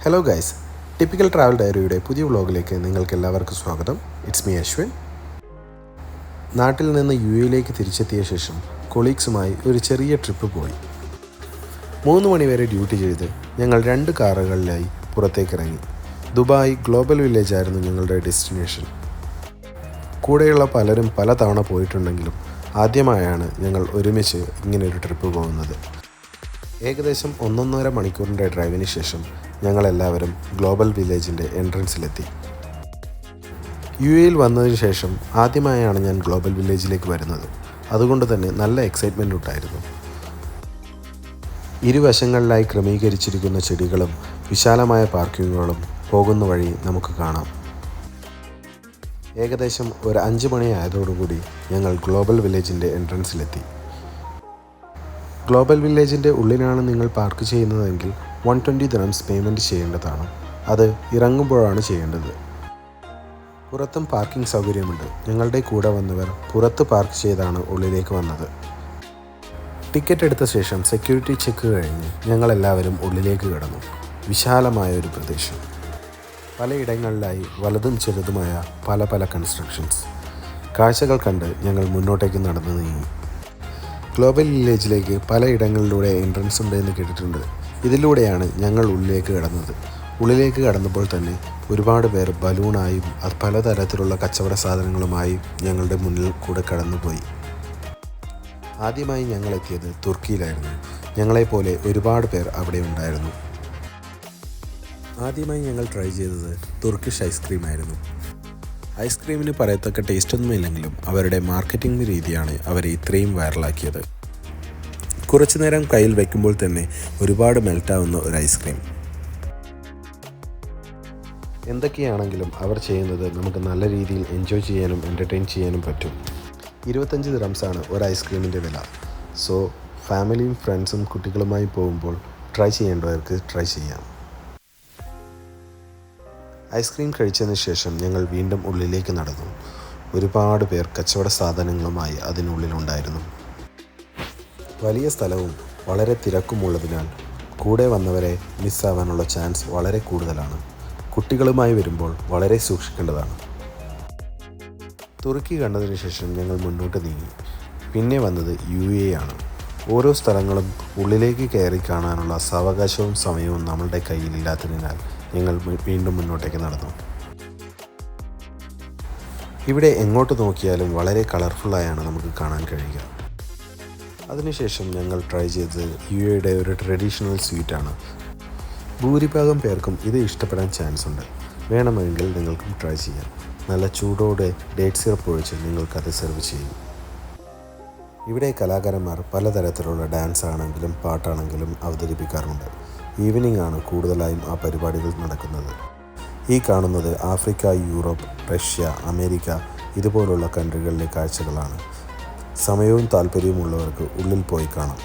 Hello guys, typical travel ഡയറിയുടെ പുതിയ വ്ളോഗിലേക്ക് നിങ്ങൾക്ക് എല്ലാവർക്കും സ്വാഗതം. It's me Ashwin. നാട്ടിൽ നിന്ന് യുഎയിലേക്ക് തിരിച്ചെത്തിയ ശേഷം കൊളീഗ്സുമായി ഒരു ചെറിയ ട്രിപ്പ് പോയി. 3 മണിവരെ ഡ്യൂട്ടി ചെയ്ത് ഞങ്ങൾ 2 കാറുകളിലായി പുറത്തേക്കിറങ്ങി. ദുബായ് ഗ്ലോബൽ വില്ലേജ് ആയിരുന്നു ഞങ്ങളുടെ ഡെസ്റ്റിനേഷൻ. കൂടെയുള്ള പലരും പല തവണ പോയിട്ടുണ്ടെങ്കിലും ആദ്യമായാണ് ഞങ്ങൾ ഒരുമിച്ച് ഇങ്ങനൊരു ട്രിപ്പ് പോകുന്നത്. ഏകദേശം 1.5 മണിക്കൂറിൻ്റെ ഡ്രൈവിന് ശേഷം ഞങ്ങളെല്ലാവരും ഗ്ലോബൽ വില്ലേജിൻ്റെ എൻട്രൻസിലെത്തി. യുഎയിൽ വന്നതിന് ശേഷം ആദ്യമായാണ് ഞാൻ ഗ്ലോബൽ വില്ലേജിലേക്ക് വരുന്നത്. അതുകൊണ്ട് തന്നെ നല്ല എക്സൈറ്റ്മെൻ്റ് ഉണ്ടായിരുന്നു. ഇരുവശങ്ങളിലായി ക്രമീകരിച്ചിരിക്കുന്ന ചെടികളും വിശാലമായ പാർക്കിങ്ങുകളും പോകുന്ന വഴി നമുക്ക് കാണാം. ഏകദേശം ഒരു 5 മണി ആയതോടുകൂടി ഞങ്ങൾ ഗ്ലോബൽ വില്ലേജിൻ്റെ എൻട്രൻസിലെത്തി. ഗ്ലോബൽ വില്ലേജിൻ്റെ ഉള്ളിലാണ് നിങ്ങൾ പാർക്ക് ചെയ്യുന്നതെങ്കിൽ 120 ദിർഹംസ് പേയ്മെൻറ്റ് ചെയ്യേണ്ടതാണ്. അത് ഇറങ്ങുമ്പോഴാണ് ചെയ്യേണ്ടത്. പുറത്തും പാർക്കിംഗ് സൗകര്യമുണ്ട്. ഞങ്ങളുടെ കൂടെ വന്നവർ പുറത്ത് പാർക്ക് ചെയ്താണ് ഉള്ളിലേക്ക് വന്നത്. ടിക്കറ്റ് എടുത്ത ശേഷം സെക്യൂരിറ്റി ചെക്ക് കഴിഞ്ഞ് ഞങ്ങളെല്ലാവരും ഉള്ളിലേക്ക് കടന്നു. വിശാലമായ ഒരു പ്രദേശം, പലയിടങ്ങളിലായി വലുതും ചെറുതുമായ പല കൺസ്ട്രക്ഷൻസ്. കാഴ്ചകൾ കണ്ട് ഞങ്ങൾ മുന്നോട്ടേക്ക് നടന്നു നീങ്ങി. ഗ്ലോബൽ വില്ലേജിലേക്ക് പലയിടങ്ങളിലൂടെ എൻട്രൻസ് ഉണ്ട് എന്ന് കേട്ടിട്ടുണ്ട്. ഇതിലൂടെയാണ് ഞങ്ങൾ ഉള്ളിലേക്ക് കടന്നത്. ഉള്ളിലേക്ക് കടന്നപ്പോൾ തന്നെ ഒരുപാട് പേർ ബലൂണായും പലതരത്തിലുള്ള കച്ചവട സാധനങ്ങളുമായി ഞങ്ങളുടെ മുന്നിൽ കൂടെ കടന്നുപോയി. ആദ്യമായി ഞങ്ങൾ എത്തിയത് തുർക്കിയിലായിരുന്നു. ഞങ്ങളെപ്പോലെ ഒരുപാട് പേർ അവിടെ ഉണ്ടായിരുന്നു. ആദ്യമായി ഞങ്ങൾ ട്രൈ ചെയ്തത് തുർക്കിഷ് ഐസ്ക്രീം ആയിരുന്നു. ഐസ്ക്രീമിന് പറയത്തക്ക ടേസ്റ്റൊന്നുമില്ലെങ്കിലും അവരുടെ മാർക്കറ്റിംഗ് രീതിയാണ് അവരെ ഇത്രയും വൈറലാക്കിയത്. കുറച്ചു നേരം കയ്യിൽ വയ്ക്കുമ്പോൾ തന്നെ ഒരുപാട് മെൽറ്റാവുന്ന ഒരു ഐസ്ക്രീം. എന്തൊക്കെയാണെങ്കിലും അവർ ചെയ്യുന്നത് നമുക്ക് നല്ല രീതിയിൽ എൻജോയ് ചെയ്യാനും എൻ്റർടൈൻ ചെയ്യാനും പറ്റും. 25 ദിർഹംസാണ് ഒരു ഐസ്ക്രീമിൻ്റെ വില. സോ ഫാമിലിയും ഫ്രണ്ട്സും കുട്ടികളുമായി പോകുമ്പോൾ ട്രൈ ചെയ്യേണ്ടവർക്ക് ട്രൈ ചെയ്യാം. ഐസ്ക്രീം കഴിച്ചതിന് ശേഷം ഞങ്ങൾ വീണ്ടും ഉള്ളിലേക്ക് നടന്നു. ഒരുപാട് പേർ കച്ചവട സാധനങ്ങളുമായി അതിനുള്ളിലുണ്ടായിരുന്നു. വലിയ സ്ഥലവും വളരെ തിരക്കുമുള്ളതിനാൽ കൂടെ വന്നവരെ മിസ്സാവാനുള്ള ചാൻസ് വളരെ കൂടുതലാണ്. കുട്ടികളുമായി വരുമ്പോൾ വളരെ സൂക്ഷിക്കേണ്ടതാണ്. തുർക്കി കണ്ടതിന് ശേഷം ഞങ്ങൾ മുന്നോട്ട് നീങ്ങി. പിന്നെ വന്നത് യുഎഇ ആണ്. ഓരോ സ്ഥലങ്ങളും ഉള്ളിലേക്ക് കയറി കാണാനുള്ള സാവകാശവും സമയവും നമ്മളുടെ കയ്യിലില്ലാത്തതിനാൽ ഞങ്ങൾ വീണ്ടും മുന്നോട്ടേക്ക് നടന്നു. ഇവിടെ എങ്ങോട്ട് നോക്കിയാലും വളരെ കളർഫുള്ളായാണ് നമുക്ക് കാണാൻ കഴിയുക. അതിനുശേഷം ഞങ്ങൾ ട്രൈ ചെയ്തത് യുഎഇയുടെ ഒരു ട്രഡീഷണൽ സ്വീറ്റാണ്. ഭൂരിഭാഗം പേർക്കും ഇത് ഇഷ്ടപ്പെടാൻ ചാൻസ് ഉണ്ട്. വേണമെങ്കിൽ നിങ്ങൾക്കും ട്രൈ ചെയ്യാം. നല്ല ചൂടോടെ ഡേറ്റ് സിറപ്പ് ഒഴിച്ച് നിങ്ങൾക്കത് സെർവ് ചെയ്യും. ഇവിടെ കലാകാരന്മാർ പലതരത്തിലുള്ള ഡാൻസ് ആണെങ്കിലും പാട്ടാണെങ്കിലും അവതരിപ്പിക്കാറുണ്ട്. ഈവനിംഗ് ആണ് കൂടുതലായും ആ പരിപാടികൾ നടക്കുന്നത്. ഈ കാണുന്നത് ആഫ്രിക്ക, യൂറോപ്പ്, റഷ്യ, അമേരിക്ക ഇതുപോലുള്ള കൺട്രികളിലെ കാഴ്ചകളാണ്. സമയവും താല്പര്യവുമുള്ളവർക്ക് ഉള്ളിൽ പോയി കാണാം.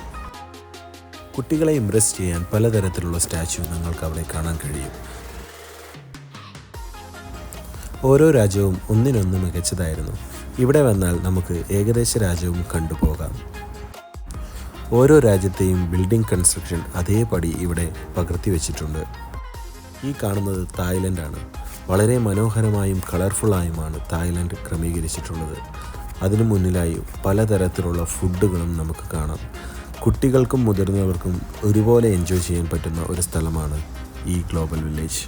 കുട്ടികളെ ഇംപ്രസ് ചെയ്യാൻ പലതരത്തിലുള്ള സ്റ്റാച്യു നിങ്ങൾക്ക് അവിടെ കാണാൻ കഴിയും. ഓരോ രാജ്യവും ഒന്നിനൊന്ന് മികച്ചതായിരുന്നു. ഇവിടെ വന്നാൽ നമുക്ക് ഏകദേശ രാജ്യവും കണ്ടുപോകാം. ഓരോ രാജ്യത്തെയും ബിൽഡിംഗ് കൺസ്ട്രക്ഷൻ അതേപടി ഇവിടെ പകർത്തി വെച്ചിട്ടുണ്ട്. ഈ കാണുന്നത് തായ്ലൻഡാണ്. വളരെ മനോഹരമായും കളർഫുള്ളായുമാണ് തായ്ലൻഡ് ക്രമീകരിച്ചിട്ടുള്ളത്. അതിനു മുന്നിലായി പലതരത്തിലുള്ള ഫുഡുകളും നമുക്ക് കാണാം. കുട്ടികൾക്കും മുതിർന്നവർക്കും ഒരുപോലെ എൻജോയ് ചെയ്യാൻ പറ്റുന്ന ഒരു സ്ഥലമാണ് ഈ ഗ്ലോബൽ വില്ലേജ്.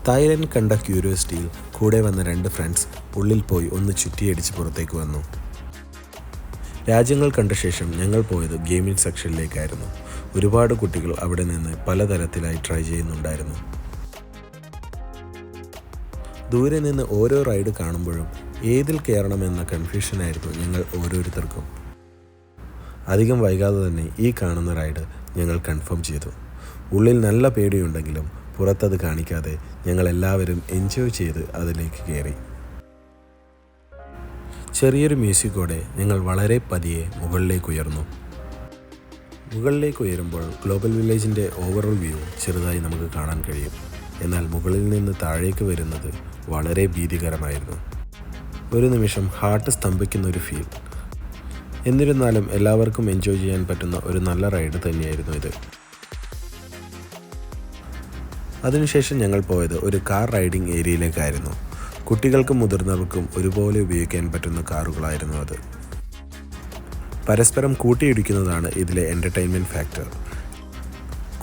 തായ്ലൻഡ് കണ്ട ക്യൂരിയോസിറ്റിയിൽ കൂടെ വന്ന 2 ഫ്രണ്ട്സ് ഉള്ളിൽ പോയി ഒന്ന് ചുറ്റിയടിച്ച് പുറത്തേക്ക് വന്നു. രാജ്യങ്ങൾ കണ്ട ശേഷം ഞങ്ങൾ പോയത് ഗെയിമിംഗ് സെക്ഷനിലേക്കായിരുന്നു. ഒരുപാട് കുട്ടികൾ അവിടെ നിന്ന് പലതരത്തിലായി ട്രൈ ചെയ്യുന്നുണ്ടായിരുന്നു. ദൂരെ നിന്ന് ഓരോ റൈഡ് കാണുമ്പോഴും ഏതിൽ കയറണമെന്ന കൺഫ്യൂഷനായിരുന്നു ഞങ്ങൾ ഓരോരുത്തർക്കും. അധികം വൈകാതെ തന്നെ ഈ കാണുന്ന റൈഡ് ഞങ്ങൾ കൺഫേം ചെയ്തു. ഉള്ളിൽ നല്ല പേടിയുണ്ടെങ്കിലും പുറത്തത് കാണിക്കാതെ ഞങ്ങളെല്ലാവരും എൻജോയ് ചെയ്ത് അതിലേക്ക് കയറി. ചെറിയൊരു മ്യൂസിക്കോടെ ഞങ്ങൾ വളരെ പതിയെ മുകളിലേക്ക് ഉയർന്നു. മുകളിലേക്ക് ഉയരുമ്പോൾ ഗ്ലോബൽ വില്ലേജിൻ്റെ ഓവറോൾ വ്യൂ ചെറുതായി നമുക്ക് കാണാൻ കഴിയും. എന്നാൽ മുകളിൽ നിന്ന് താഴേക്ക് വരുന്നത് വളരെ ഭീതികരമായിരുന്നു. ഒരു നിമിഷം ഹാർട്ട് സ്തംഭിക്കുന്ന ഒരു ഫീൽ. എന്നിരുന്നാലും എല്ലാവർക്കും എൻജോയ് ചെയ്യാൻ പറ്റുന്ന ഒരു നല്ല റൈഡ് തന്നെയായിരുന്നു ഇത്. അതിനുശേഷം ഞങ്ങൾ പോയത് ഒരു കാർ റൈഡിംഗ് ഏരിയയിലേക്കായിരുന്നു. കുട്ടികൾക്കും മുതിർന്നവർക്കും ഒരുപോലെ ഉപയോഗിക്കാൻ പറ്റുന്ന കാറുകളായിരുന്നു അത്. പരസ്പരം കൂട്ടിയിടിക്കുന്നതാണ് ഇതിലെ എൻ്റർടൈൻമെൻറ്റ് ഫാക്ടർ.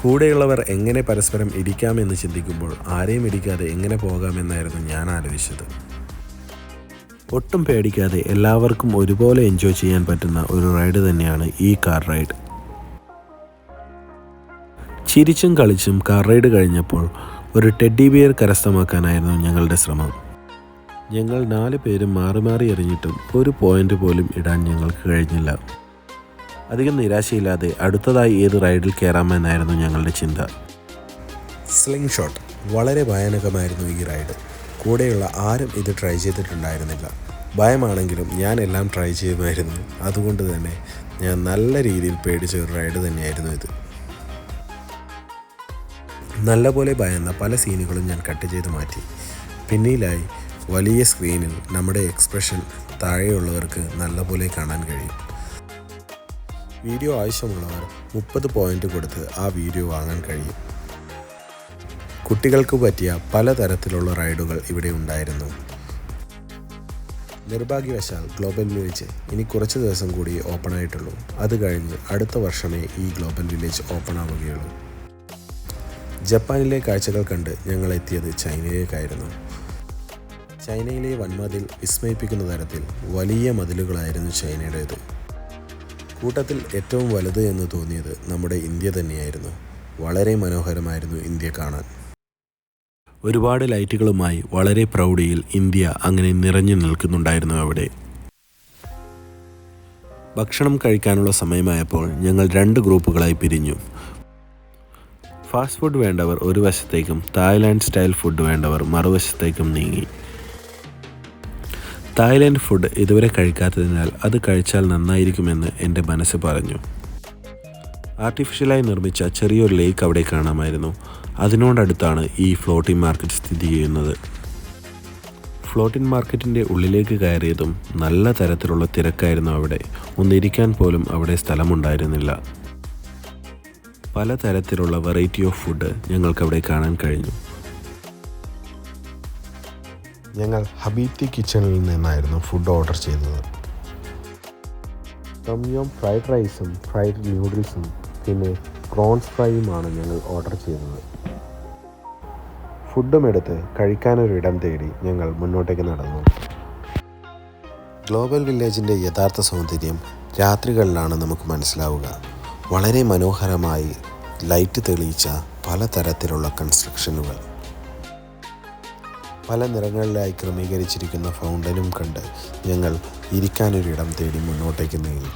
കൂടെയുള്ളവർ എങ്ങനെ പരസ്പരം ഇടിക്കാമെന്ന് ചിന്തിക്കുമ്പോൾ ആരെയും ഇടിക്കാതെ എങ്ങനെ പോകാമെന്നായിരുന്നു ഞാൻ ആലോചിച്ചത്. ഒട്ടും പേടിക്കാതെ എല്ലാവർക്കും ഒരുപോലെ എൻജോയ് ചെയ്യാൻ പറ്റുന്ന ഒരു റൈഡ് തന്നെയാണ് ഈ കാർ റൈഡ്. ചിരിച്ചും കളിച്ചും കാർ റൈഡ് കഴിഞ്ഞപ്പോൾ ഒരു ടെഡ്ഡി ബിയർ കരസ്ഥമാക്കാനായിരുന്നു ഞങ്ങളുടെ ശ്രമം. ഞങ്ങൾ 4 പേരും മാറി മാറി എറിഞ്ഞിട്ടും ഒരു പോയിന്റ് പോലും ഇടാൻ ഞങ്ങൾക്ക് കഴിഞ്ഞില്ല. അധികം നിരാശയില്ലാതെ അടുത്തതായി ഏത് റൈഡിൽ കയറാമെന്നായിരുന്നു ഞങ്ങളുടെ ചിന്ത. സ്ലിംഗ് ഷോട്ട് വളരെ ഭയാനകമായിരുന്നു ഈ റൈഡ്. കൂടെയുള്ള ആരും ഇത് ട്രൈ ചെയ്തിട്ടുണ്ടായിരുന്നില്ല. ഭയമാണെങ്കിലും ഞാൻ എല്ലാം ട്രൈ ചെയ്യുമായിരുന്നു. അതുകൊണ്ട് തന്നെ ഞാൻ നല്ല രീതിയിൽ പേടിച്ച ഒരു റൈഡ് തന്നെയായിരുന്നു ഇത്. നല്ലപോലെ ഭയന്ന പല സീനുകളും ഞാൻ കട്ട് ചെയ്ത് മാറ്റി. പിന്നിലായി വലിയ സ്ക്രീനിൽ നമ്മുടെ എക്സ്പ്രഷൻ താഴെയുള്ളവർക്ക് നല്ലപോലെ കാണാൻ കഴിയും. വീഡിയോ ആവശ്യമുള്ളവർ 30 പോയിന്റ് കൊടുത്ത് ആ വീഡിയോ വാങ്ങാൻ കഴിയും. കുട്ടികൾക്ക് പറ്റിയ പലതരത്തിലുള്ള റൈഡുകൾ ഇവിടെ ഉണ്ടായിരുന്നു. നിർഭാഗ്യവശാൽ ഗ്ലോബൽ വില്ലേജ് ഇനി കുറച്ച് ദിവസം കൂടി ഓപ്പൺ ആയിട്ടുള്ളൂ. അത് കഴിഞ്ഞ് അടുത്ത വർഷമേ ഈ ഗ്ലോബൽ വില്ലേജ് ഓപ്പൺ ആവുകയുള്ളൂ. ജപ്പാനിലെ കാഴ്ചകൾ കണ്ട് ഞങ്ങൾ എത്തിയത് ചൈനയിലേക്കായിരുന്നു. ചൈനയിലെ വൻമതിൽ വിസ്മയിപ്പിക്കുന്ന തരത്തിൽ വലിയ മതിലുകളായിരുന്നു ചൈനയുടേത്. കൂട്ടത്തിൽ ഏറ്റവും വലുത് എന്ന് തോന്നിയത് നമ്മുടെ ഇന്ത്യ തന്നെയായിരുന്നു. വളരെ മനോഹരമായിരുന്നു ഇന്ത്യ കാണാൻ. ഒരുപാട് ലൈറ്റുകളുമായി വളരെ പ്രൗഢിയിൽ ഇന്ത്യ അങ്ങനെ നിറഞ്ഞു നിൽക്കുന്നുണ്ടായിരുന്നു അവിടെ. ഭക്ഷണം കഴിക്കാനുള്ള സമയമായപ്പോൾ ഞങ്ങൾ 2 ഗ്രൂപ്പുകളായി പിരിഞ്ഞു. ഫാസ്റ്റ് ഫുഡ് വേണ്ടവർ ഒരു വശത്തേക്കും തായ്ലാൻഡ് സ്റ്റൈൽ ഫുഡ് വേണ്ടവർ മറുവശത്തേക്കും നീങ്ങി. തായ്ലാൻഡ് ഫുഡ് ഇതുവരെ കഴിക്കാത്തതിനാൽ അത് കഴിച്ചാൽ നന്നായിരിക്കുമെന്ന് എൻ്റെ മനസ്സ് പറഞ്ഞു. ആർട്ടിഫിഷ്യലായി നിർമ്മിച്ച ചെറിയൊരു ലേക്ക് അവിടെ കാണാമായിരുന്നു. അതിനോടടുത്താണ് ഈ ഫ്ലോട്ടിംഗ് മാർക്കറ്റ് സ്ഥിതി ചെയ്യുന്നത്. ഫ്ലോട്ടിംഗ് മാർക്കറ്റിൻ്റെ ഉള്ളിലേക്ക് കയറിയതും നല്ല തരത്തിലുള്ള തിരക്കായിരുന്നു അവിടെ. ഒന്നിരിക്കാൻ പോലും അവിടെ സ്ഥലമുണ്ടായിരുന്നില്ല. പലതരത്തിലുള്ള വെറൈറ്റി ഓഫ് ഫുഡ് ഞങ്ങൾക്കവിടെ കാണാൻ കഴിഞ്ഞു. ഞങ്ങൾ ഹബീബി കിച്ചണിൽ നിന്നായിരുന്നു ഫുഡ് ഓർഡർ ചെയ്തത്. ടോം ഫ്രൈഡ് റൈസും ഫ്രൈഡ് ന്യൂഡിൽസും പിന്നെ പ്രോൺസ് ഫ്രൈയുമാണ് ഞങ്ങൾ ഓർഡർ ചെയ്തത്. ഫുഡും എടുത്ത് കഴിക്കാനൊരിടം തേടി ഞങ്ങൾ മുന്നോട്ടേക്ക് നടന്നു. ഗ്ലോബൽ വില്ലേജിൻ്റെ യഥാർത്ഥ സൗന്ദര്യം രാത്രികളിലാണ് നമുക്ക് മനസ്സിലാവുക. വളരെ മനോഹരമായി ലൈറ്റ് തെളിയിച്ച പലതരത്തിലുള്ള കൺസ്ട്രക്ഷനുകൾ, പല നിറങ്ങളിലായി ക്രമീകരിച്ചിരിക്കുന്ന ഫൗണ്ടനും കണ്ട് ഞങ്ങൾ ഇരിക്കാനൊരിടം തേടി മുന്നോട്ടേക്ക് നീങ്ങി.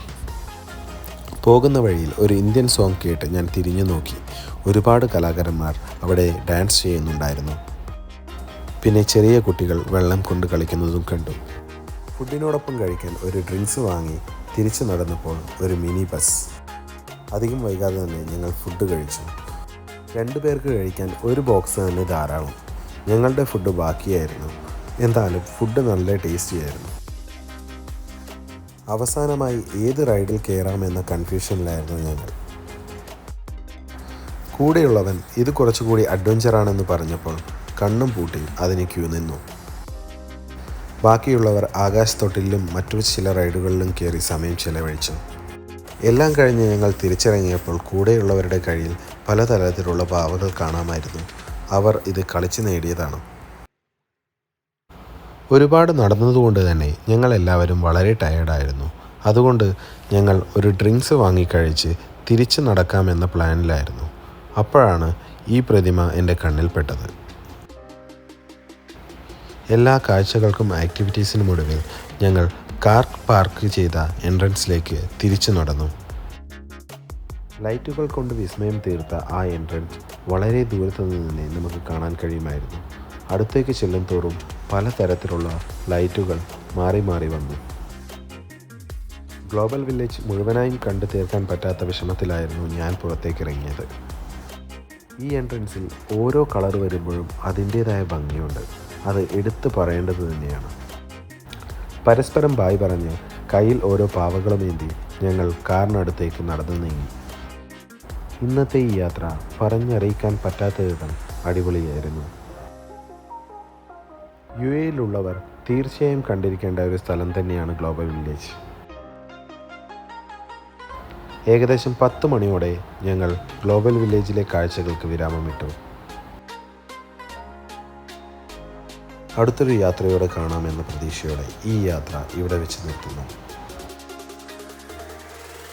പോകുന്ന വഴിയിൽ ഒരു ഇന്ത്യൻ സോങ് കേട്ട് ഞാൻ തിരിഞ്ഞു നോക്കി. ഒരുപാട് കലാകാരന്മാർ അവിടെ ഡാൻസ് ചെയ്യുന്നുണ്ടായിരുന്നു. പിന്നെ ചെറിയ കുട്ടികൾ വെള്ളം കൊണ്ട് കളിക്കുന്നതും കണ്ടു. ഫുഡിനോടൊപ്പം കഴിക്കാൻ ഒരു ഡ്രിങ്ക്സ് വാങ്ങി തിരിച്ചു നടന്നപ്പോൾ ഒരു മിനി ബസ്. അധികം വൈകാതെ തന്നെ ഞങ്ങൾ ഫുഡ് കഴിച്ചു. 2 പേർക്ക് കഴിക്കാൻ ഒരു ബോക്സ് തന്നെ ധാരാളം. ഞങ്ങളുടെ ഫുഡ് ബാക്കിയായിരുന്നു. എന്തായാലും ഫുഡ് നല്ല ടേസ്റ്റിയായിരുന്നു. അവസാനമായി ഏത് റൈഡിൽ കയറാമെന്ന കൺഫ്യൂഷനിലായിരുന്നു ഞങ്ങൾ. കൂടെയുള്ളവൻ ഇത് കുറച്ചുകൂടി അഡ്വഞ്ചറാണെന്ന് പറഞ്ഞപ്പോൾ കണ്ണും പൂട്ടി അതിന് ക്യൂ നിന്നു. ബാക്കിയുള്ളവർ ആകാശത്തൊട്ടിലും മറ്റു ചില റൈഡുകളിലും കയറി സമയം ചെലവഴിച്ചു. എല്ലാം കഴിഞ്ഞ് ഞങ്ങൾ തിരിച്ചിറങ്ങിയപ്പോൾ കൂടെയുള്ളവരുടെ കയ്യിൽ പലതരത്തിലുള്ള പാവകൾ കാണാമായിരുന്നു. അവർ ഇത് കളിച്ച് നേടിയതാണ്. ഒരുപാട് നടന്നതുകൊണ്ട് തന്നെ ഞങ്ങളെല്ലാവരും വളരെ ടയേർഡായിരുന്നു. അതുകൊണ്ട് ഞങ്ങൾ ഒരു ഡ്രിങ്ക്സ് വാങ്ങിക്കഴിച്ച് തിരിച്ച് നടക്കാമെന്ന പ്ലാനിലായിരുന്നു. അപ്പോഴാണ് ഈ പ്രതിമ എൻ്റെ കണ്ണിൽപ്പെട്ടത്. എല്ലാ കാഴ്ചകൾക്കും ആക്ടിവിറ്റീസിനുമൊടുവിൽ ഞങ്ങൾ കാർ പാർക്ക് ചെയ്ത എൻട്രൻസിലേക്ക് തിരിച്ചു നടന്നു. ലൈറ്റുകൾ കൊണ്ട് വിസ്മയം തീർത്ത ആ എൻട്രൻസ് വളരെ ദൂരത്തു നിന്ന് തന്നെ നമുക്ക് കാണാൻ കഴിയുമായിരുന്നു. അടുത്തേക്ക് ചെല്ലും തോറും പലതരത്തിലുള്ള ലൈറ്റുകൾ മാറി മാറി വന്നു. ഗ്ലോബൽ വില്ലേജ് മുഴുവനായും കണ്ടു തീർക്കാൻ പറ്റാത്ത വിഷമത്തിലായിരുന്നു ഞാൻ പുറത്തേക്കിറങ്ങിയത്. ഈ എൻട്രൻസിൽ ഓരോ കളർ വരുമ്പോഴും അതിൻ്റേതായ ഭംഗിയുണ്ട്. അത് എടുത്തു പറയേണ്ടത് തന്നെയാണ്. പരസ്പരം ബായ് പറഞ്ഞ് കയ്യിൽ ഓരോ പാവകളുമേന്തി ഞങ്ങൾ കാറിനടുത്തേക്ക് നടന്നു നീങ്ങി. ഇന്നത്തെ ഈ യാത്ര പറഞ്ഞറിയിക്കാൻ പറ്റാത്ത വിധം അടിപൊളിയായിരുന്നു. UAEയിലുള്ളവർ തീർച്ചയായും കണ്ടിരിക്കേണ്ട ഒരു സ്ഥലം തന്നെയാണ് ഗ്ലോബൽ വില്ലേജ്. ഏകദേശം 10 മണിയോടെ ഞങ്ങൾ ഗ്ലോബൽ വില്ലേജിലെ കാഴ്ചകൾക്ക് വിരാമമിട്ടു. അടുത്തൊരു യാത്രയോടെ കാണാമെന്ന പ്രതീക്ഷയോടെ ഈ യാത്ര ഇവിടെ വെച്ച് നിർത്തുന്നു.